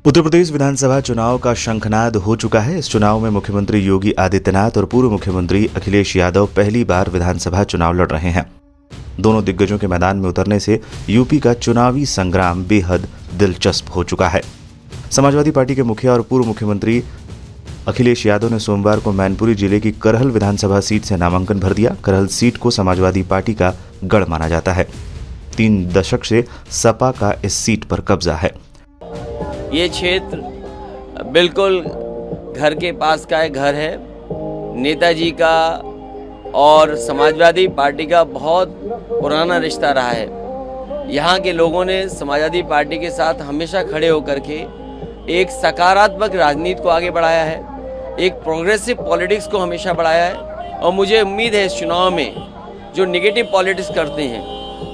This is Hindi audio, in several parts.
उत्तर प्रदेश विधानसभा चुनाव का शंखनाद हो चुका है। इस चुनाव में मुख्यमंत्री योगी आदित्यनाथ और पूर्व मुख्यमंत्री अखिलेश यादव पहली बार विधानसभा चुनाव लड़ रहे हैं। दोनों दिग्गजों के मैदान में उतरने से यूपी का चुनावी संग्राम बेहद दिलचस्प हो चुका है। समाजवादी पार्टी के मुखिया और पूर्व मुख्यमंत्री अखिलेश यादव ने सोमवार को मैनपुरी जिले की करहल विधानसभा सीट से नामांकन भर दिया। करहल सीट को समाजवादी पार्टी का गढ़ माना जाता है। 3 दशक से सपा का इस सीट पर कब्जा है। ये क्षेत्र बिल्कुल घर के पास का एक घर है। नेताजी का और समाजवादी पार्टी का बहुत पुराना रिश्ता रहा है। यहाँ के लोगों ने समाजवादी पार्टी के साथ हमेशा खड़े होकर के एक सकारात्मक राजनीति को आगे बढ़ाया है, एक प्रोग्रेसिव पॉलिटिक्स को हमेशा बढ़ाया है। और मुझे उम्मीद है इस चुनाव में जो नेगेटिव पॉलिटिक्स करते हैं,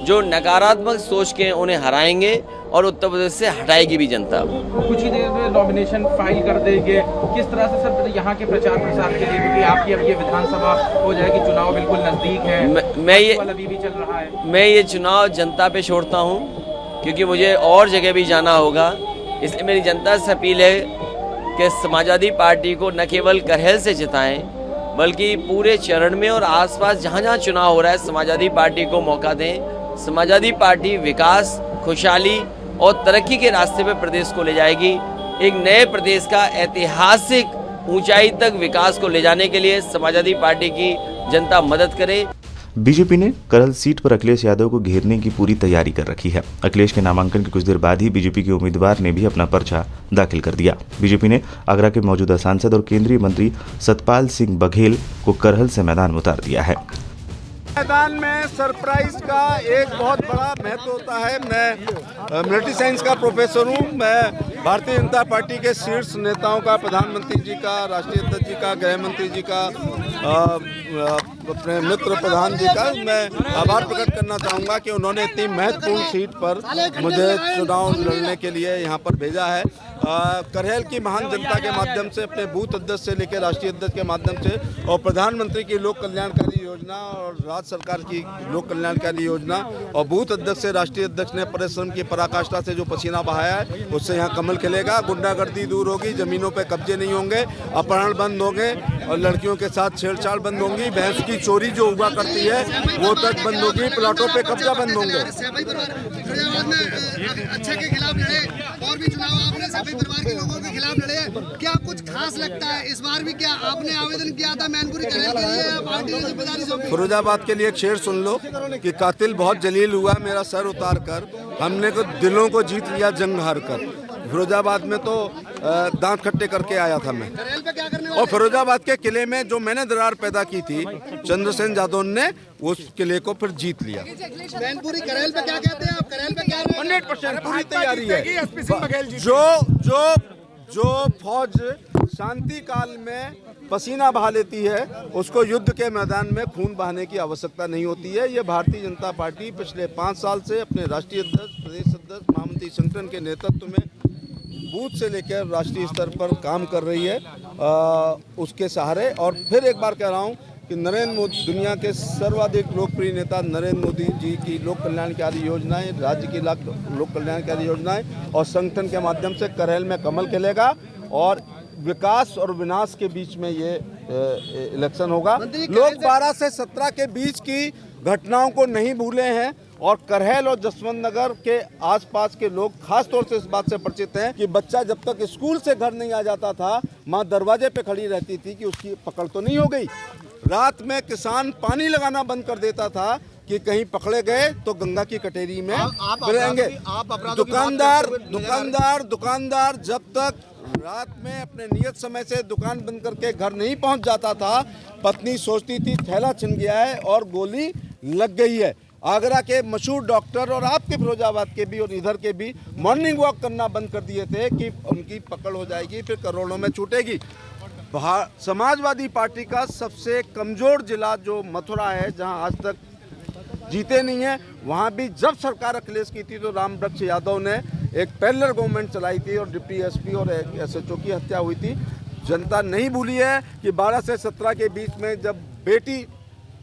जो नकारात्मक सोच के उन्हें हराएंगे और उत्तर प्रदेश से हटाएगी भी जनता। कुछ ही देर में नॉमिनेशन फाइल कर देंगे। किस तरह से सर यहाँ के प्रचार प्रसार के लिए, क्योंकि आपकी अब ये विधानसभा हो जाएगी, चुनाव बिल्कुल नजदीक है, अभी भी चल रहा है। मैं ये चुनाव जनता पे छोड़ता हूँ क्योंकि मुझे और जगह भी जाना होगा। इसलिए मेरी जनता से अपील है कि समाजवादी पार्टी को न केवल करहल से जिताएं बल्कि पूरे चरण में और आसपास जहाँ जहाँ चुनाव हो रहा है समाजवादी पार्टी को मौका दें। समाजवादी पार्टी विकास, खुशहाली और तरक्की के रास्ते पे प्रदेश को ले जाएगी। एक नए प्रदेश का ऐतिहासिक ऊंचाई तक विकास को ले जाने के लिए समाजवादी पार्टी की जनता मदद करे। बीजेपी ने करहल सीट पर अखिलेश यादव को घेरने की पूरी तैयारी कर रखी है। अखिलेश के नामांकन के कुछ देर बाद ही बीजेपी के उम्मीदवार ने भी अपना पर्चा दाखिल कर दिया। बीजेपी ने आगरा के मौजूदा सांसद और केंद्रीय मंत्री सतपाल सिंह बघेल को करहल से मैदान में उतार दिया है। मैदान में सरप्राइज का एक बहुत बड़ा महत्व होता है। मैं मिलिट्री साइंस का प्रोफेसर हूँ। मैं भारतीय जनता पार्टी के शीर्ष नेताओं का, प्रधानमंत्री जी का, राष्ट्रीय अध्यक्ष जी का, गृह मंत्री जी का, अपने मित्र प्रधान जी का मैं आभार प्रकट करना चाहूँगा कि उन्होंने इतनी महत्वपूर्ण सीट पर मुझे चुनाव लड़ने के लिए यहाँ पर भेजा है। करहल की महान जनता के माध्यम से, अपने बूथ अध्यक्ष से लेकर राष्ट्रीय अध्यक्ष के माध्यम से और प्रधानमंत्री की लोक कल्याणकारी योजना और राज्य सरकार की लोक कल्याणकारी योजना और बूथ अध्यक्ष से राष्ट्रीय अध्यक्ष ने परिश्रम की पराकाष्ठा से जो पसीना बहाया है उससे यहाँ कमल खिलेगा। गुंडागर्दी दूर होगी, जमीनों पे कब्जे नहीं होंगे, अपहरण बंद होंगे और लड़कियों के साथ छेड़छाड़ बंद होंगी। भैंस की चोरी जो हुआ करती है वो तक बंद होगी, प्लाटों पे कब्जा बंद होंगे। अच्छे के खिलाफ लड़े और भी चुनाव आपने सभी परिवार के लोगों के खिलाफ लड़े, क्या कुछ खास लगता है इस बार भी? क्या आपने आवेदन किया था मैनपुरी करहल के लिए या पार्टी ने जिम्मेदारी सौंपी? फिरोजाबाद के लिए एक शेर सुन लो कि कातिल बहुत जलील हुआ मेरा सर उतार कर, हमने को दिलों को जीत लिया जंग हार कर। फिरोजाबाद में तो दांत खट्टे करके आया था मैं। और फिरोजाबाद के किले में जो मैंने दरार पैदा की थी, चंद्रसेन यादव ने उस किले को फिर जीत लिया। मैनपुरी करहल पे क्या कहते हैं आप? करहल पे क्या 100% पूरी तैयारी है। जो फौज शांति काल में पसीना बहा लेती है उसको युद्ध के मैदान में खून बहाने की आवश्यकता नहीं होती है। ये भारतीय जनता पार्टी पिछले 5 साल से अपने राष्ट्रीय अध्यक्ष, प्रदेश अध्यक्ष, महामंत्री संगठन के नेतृत्व में बूथ से लेकर राष्ट्रीय स्तर पर काम कर रही है उसके सहारे। और फिर एक बार कह रहा हूँ कि नरेंद्र मोदी, दुनिया के सर्वाधिक लोकप्रिय नेता नरेंद्र मोदी जी की लोक कल्याणकारी योजनाएं, राज्य की लोक कल्याणकारी योजनाएं और संगठन के माध्यम से करहल में कमल खिलेगा और विकास और विनाश के बीच में ये इलेक्शन होगा। लोग 12 से 17 के बीच की घटनाओं को नहीं भूले हैं और करहल और जसवंत नगर के आसपास के लोग खास तौर से इस बात से परिचित हैं कि बच्चा जब तक स्कूल से घर नहीं आ जाता था, माँ दरवाजे पे खड़ी रहती थी कि उसकी पकड़ तो नहीं हो गई। रात में किसान पानी लगाना बंद कर देता था कि कहीं पकड़े गए तो गंगा की कटेरी में गिरेंगे। दुकानदार जब तक रात में अपने नियत समय से दुकान बंद करके घर नहीं पहुंच जाता था, पत्नी सोचती थी थैला छिन गया है और गोली लग गई है। आगरा के मशहूर डॉक्टर और आपके फिरोजाबाद के भी और इधर के भी मॉर्निंग वॉक करना बंद कर दिए थे कि उनकी पकड़ हो जाएगी, फिर करोड़ों में छूटेगी। समाजवादी पार्टी का सबसे कमजोर जिला जो मथुरा है, जहां आज तक जीते नहीं है, वहां भी जब सरकार अखिलेश की थी तो रामवृक्ष यादव ने एक पैरेलल गवर्नमेंट चलाई थी और डिप्टी एसपी और एसएचओ की हत्या हुई थी। जनता नहीं भूली है कि 12 से 17 के बीच में जब बेटी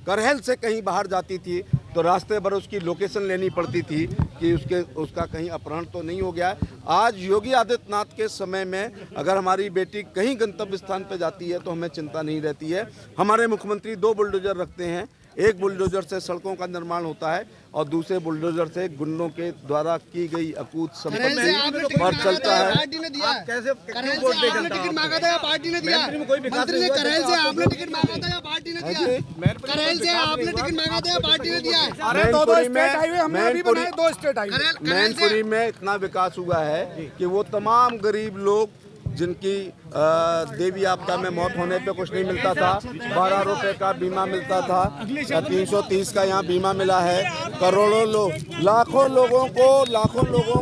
करहल से कहीं बाहर जाती थी तो रास्ते भर उसकी लोकेशन लेनी पड़ती थी कि उसका कहीं अपहरण तो नहीं हो गया है। आज योगी आदित्यनाथ के समय में अगर हमारी बेटी कहीं गंतव्य स्थान पर जाती है तो हमें चिंता नहीं रहती है। हमारे मुख्यमंत्री 2 बुलडोजर रखते हैं, एक बुलडोजर से सड़कों का निर्माण होता है और दूसरे बुलडोजर से गुंडों के द्वारा की गई अकूत संपत्ति पर चलता है। पार्टी ने दिया कैसे टिकट मांगा था या पार्टी ने दिया? मंत्री ने करेल से आपने टिकट मांगा था या पार्टी ने दिया? करेल से आपने टिकट मांगा था या पार्टी ने दिया? मैनपुरी में इतना विकास हुआ है कि वो तमाम गरीब लोग जिनकी देवी आपदा में मौत होने पे कुछ नहीं मिलता था, 12 रुपए का बीमा मिलता था, 330 का यहाँ बीमा मिला है। करोड़ों लोग, लाखों लोगों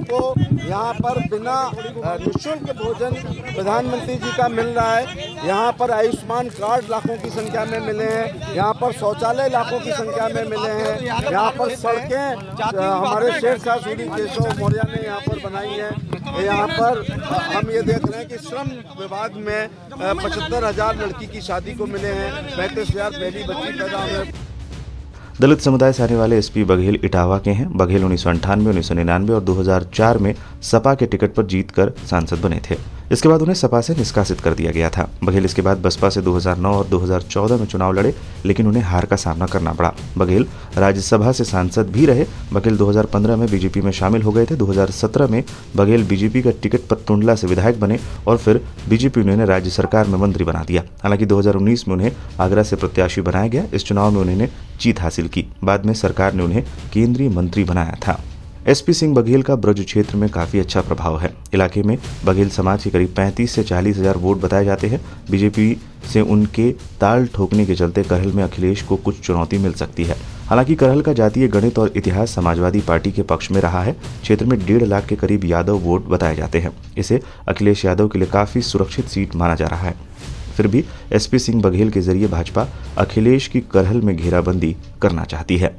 को यहाँ पर बिना निःशुल्क भोजन प्रधानमंत्री जी का मिल रहा है। यहाँ पर आयुष्मान कार्ड लाखों की संख्या में मिले हैं, यहाँ पर शौचालय लाखों की संख्या में मिले हैं, यहाँ पर सड़कें हमारे शेरशाह सूरी केशव मौर्य ने यहाँ पर बनाई हैं। यहाँ पर हम ये देख रहे हैं कि श्रम विभाग में 75,000 लड़की की शादी को मिले हैं, 35,000 पहली बच्ची पैदा हुए। दलित समुदाय से आने वाले एसपी बघेल इटावा के हैं। बघेल 1998, 1999 और 2004 में सपा के टिकट पर जीतकर सांसद बने थे। इसके बाद उन्हें सपा से निष्कासित कर दिया गया था। बघेल इसके बाद बसपा से 2009 और 2014 में चुनाव लड़े, लेकिन उन्हें हार का सामना करना पड़ा। बघेल राज्यसभा से सांसद भी रहे। बघेल 2015 में बीजेपी में शामिल हो गए थे। 2017 में बघेल बीजेपी का टिकट पर टुंडला से विधायक बने और फिर बीजेपी ने उन्हें राज्य सरकार में मंत्री बना दिया। हालांकि 2019 में उन्हें आगरा से प्रत्याशी बनाया गया। इस चुनाव में उन्होंने जीत हासिल की। बाद में सरकार ने उन्हें केंद्रीय मंत्री बनाया था। एसपी सिंह बघेल का ब्रज क्षेत्र में काफी अच्छा प्रभाव है। इलाके में बघेल समाज के करीब 35 से 40 हजार वोट बताए जाते हैं। बीजेपी से उनके ताल ठोकने के चलते करहल में अखिलेश को कुछ चुनौती मिल सकती है। हालांकि करहल का जातीय गणित और इतिहास समाजवादी पार्टी के पक्ष में रहा है। क्षेत्र में 1.5 लाख के करीब यादव वोट बताए जाते हैं। इसे अखिलेश यादव के लिए काफी सुरक्षित सीट माना जा रहा है। फिर भी एसपी सिंह बघेल के जरिए भाजपा अखिलेश की करहल में घेराबंदी करना चाहती है।